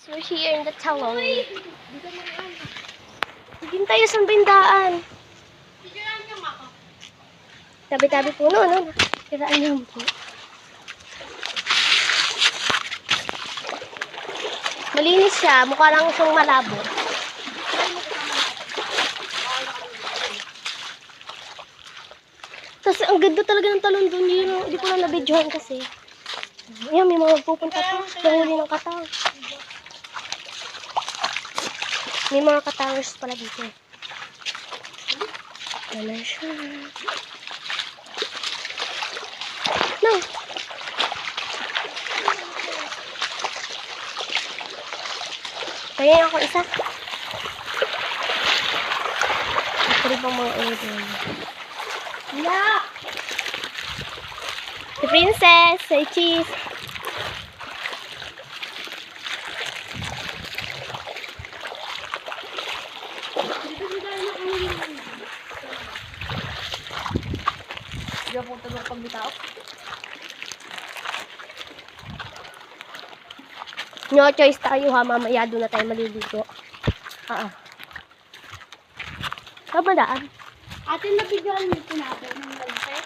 We're here in the talong. Higin tayo sa bindaan. Tabi-tabi po no. Tiraan niyo po. Malinis siya. Mukha lang siyang malabo. Tapos ang ganda talaga ng talon doon. Hindi ko lang nabidyohan kasi. Ayan, may mga pupunta pa. Nanguli ng katang. May mga katangers pala dito. Wala siya. No. Kaya ako isa. Ito rin pang mga order. Yeah! The princess! Say cheese! Hindi ako tulong pagbitaw. No choice tayo ha, mamaya doon na tayo maliligo. Saan ba daan? Ate, nabigyan nito natin ng lalaki.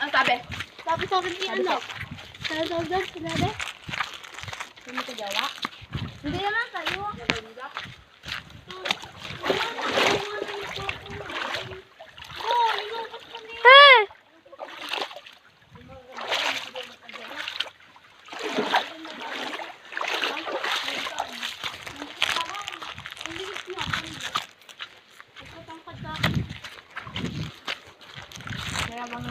Ang sabi? Sabi sa akin ni ano? Sabi sa akin, sinabi? Hindi ko gawa? Hindi naman kayo. Hey! Kaya mga...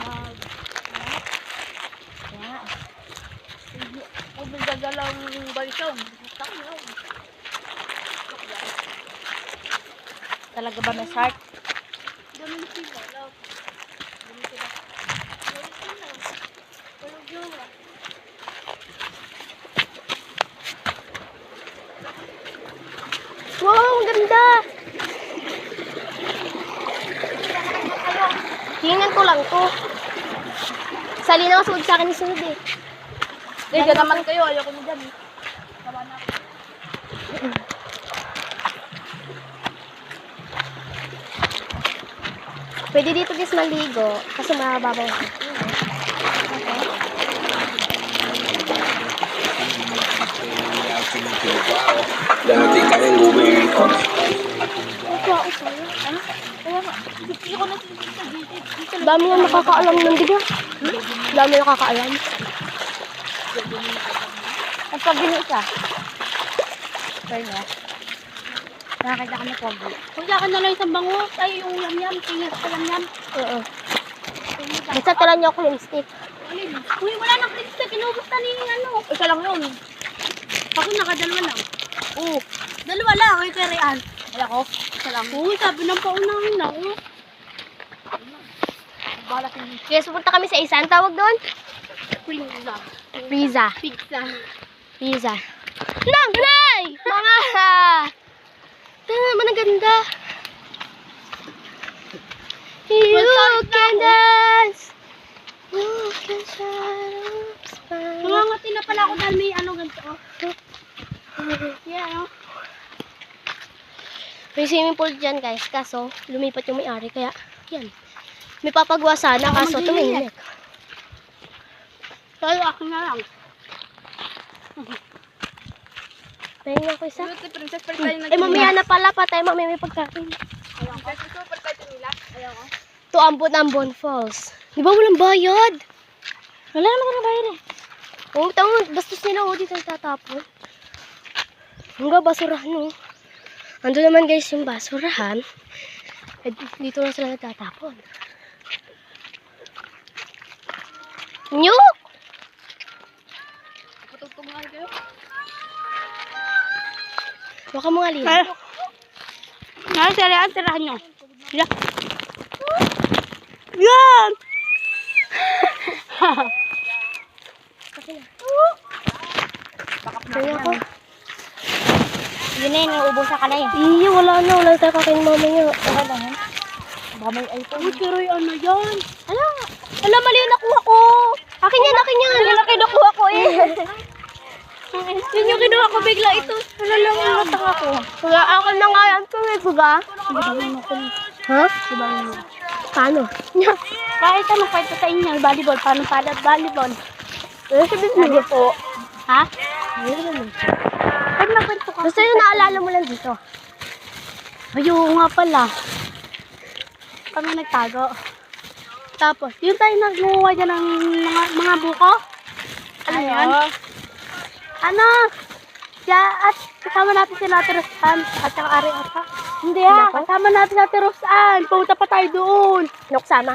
Huwag nagdadalang balisong. Talaga ba may shark? Ganun sila, love. Ganun sila. Ganun sila. Wow, ang ganda! Hingan ko lang to. Sali na masuod sa akin ni sunod eh. Hindi naman kayo, ayoko mo dyan eh. Tama na. Pwede dito guys maligo kasi mababaw. Dati kaya lumayan ko. Dami na nakakaalam ng diba? Dami na nakakaalam. Ang pag-gini ka. Sorry na. Nakakita ka na pogi. Kung sa akin na lang isang bango, ay yung yam-yam, tingin sa yam-yam. Oo. Basta tala niyo ako lipstick. Uy, wala nang lipstick, inubos na ni ano. Isa lang yun. Ako nakadalawa lang. Oo. Dalawa lang, ay karian. Ay ako, isa lang. Uy, sabi ng paunahin na. Balas yung Kaya supunta kami sa isang tawag doon. pizza. Pizza. Pizza. Pizza. Nang! Nay! Mga! Ito naman ang ganda. You can dance. You can shine. Nangangati na pala ako dahil may ano ganito. Yeah, no? May swimming pool dyan guys. Kaso, lumipat yung may-ari. Kaya, yan. May papagawa sana. Kaso, tumingin. Tayo, akin na lang. Tingnan ko isa. Princess, Eh, mamaya na pala pa tayo. Mamaya may pagkain. To Ambon Falls. Di ba walang bayad? Wala naman ka na bayad eh. Oo, tama. Bastos nila. Oo, dito tatapon. Hanggang basurahan, no? Ando naman guys yung basurahan. Eh, dito lang sila natatapon. Nyuk! Patugtog nga kayo. Baka mga lino. Nasarihan, tirahan nyo. Yeah. Yan! Kaya ako. Yun na yun, nauubusan ka na eh. Iya, wala na. Wala tayo kakain mamaya. Okay lang yan. Baka may iPhone. Uy, pero yung ano yan? Ala, mali yung nakuha ko. Akin yan, akin yan. Ano kinukuha ko eh. Yun yung kinuha ko bigla ito. Wala lang yung matang ako. Wala ako na nga yan. Suga. Sabihin mo ko. Ha? Sabihin mo. Paano? Kahit anong kwento sa inyo, volleyball, paano pala volleyball? Sabihin mo. Lagi po. Ha? Ayun. Pag nakwento ka. Basta yung naalala mo lang dito. Ayun nga pala. Kami nagtago. Tapos, yun tayo nagmuha dyan ng mga buko. Ano yan? Ano? Siya at kasama natin si Ate Rosan at saka Ari Ata. Hindi kasama natin si Ate Rosan. Punta pa tayo doon. Naksama.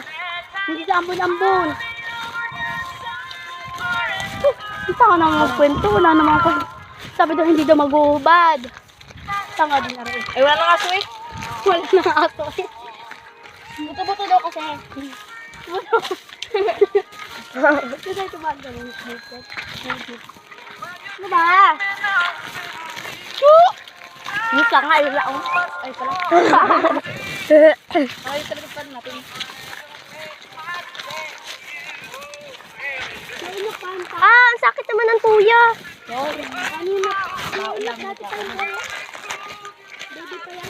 Hindi sa ambon-ambon. Kita ka nang magkwento. Wala namang kwento. Sabi daw hindi daw maguhubad. Tanga din Ari. Ay, wala na aso eh. Wala na ato eh. Buto-buto daw kasi. Ito tayo tumagal. Ano ba? Yung lang nga, yun lang. Ay, pala. Ay, talaga pa natin. Ang sakit naman ng tuya. Kanina. Maulang natin tayo. Baby pa yan.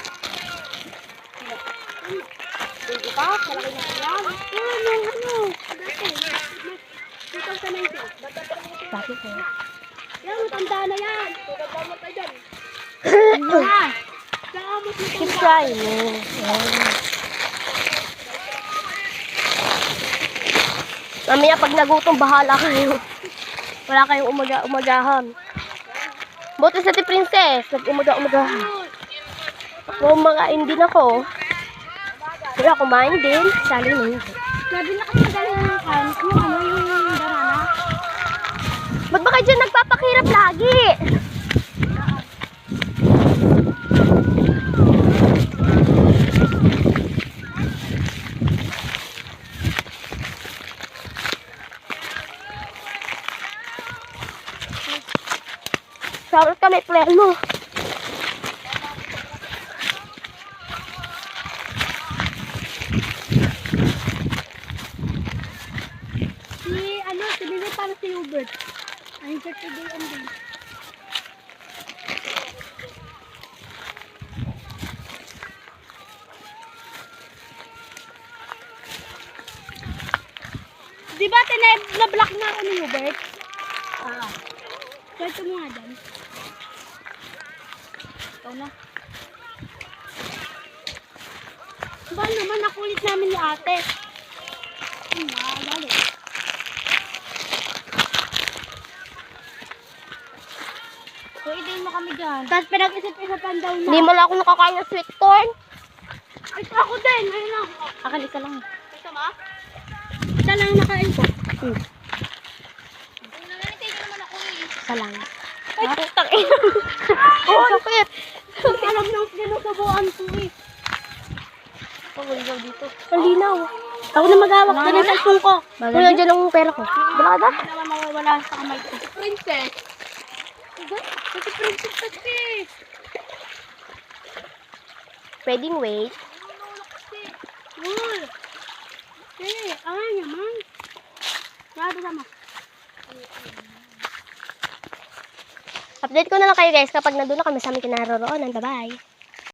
Baby pa? Malaki na yan. Ano? Dati. 2019. Sabi ko. Yan, matanda na yan. Matanda mo tayo dyan. Keep trying. Mamaya pag nagutom, bahala kayo. Wala kayong umagahan. Buti sa ti Princess, nag-umaga-umagahan. Kung umakain din ako, wala kumain din, sali na hindi. Sabi na kasi magaling ng cans, yung banana. Ba't ba kayo dyan nagpapakirap lagi? Sarot kami, plan mo. Si Bibi para si Hubert. Ang Saturday and day. Di ba na-block na ako ni Hubert? Kwento mo nga dyan. Ikaw na. Ba naman, nakulit namin ni ate. Galit. Pwede mo kami dyan. Tapos pinag-isip-isipan daw na. Hindi mo lang ako nakakain ng sweet corn. Ay, ako din. Ayun lang. Akal, isa lang. Isa ma? Isa lang nakain ko. Isa lang. Ay, putang ina. Oh, sakit. Alam nang sinusubuan ko eh. Pagulgaw dito. Ang linaw. Ako na mag-hawak. Dali sa phone ko. Kuya, dyan ang pera ko. Wala ka? Hindi naman mawawala sa kamay ko. Princess. Kasi princess kasi. Pwedeng wait. Uy. Ay, naman. Grabe sama. Update ko na lang kayo guys kapag nandun na kami sa aming kinaroroonan. Bye-bye.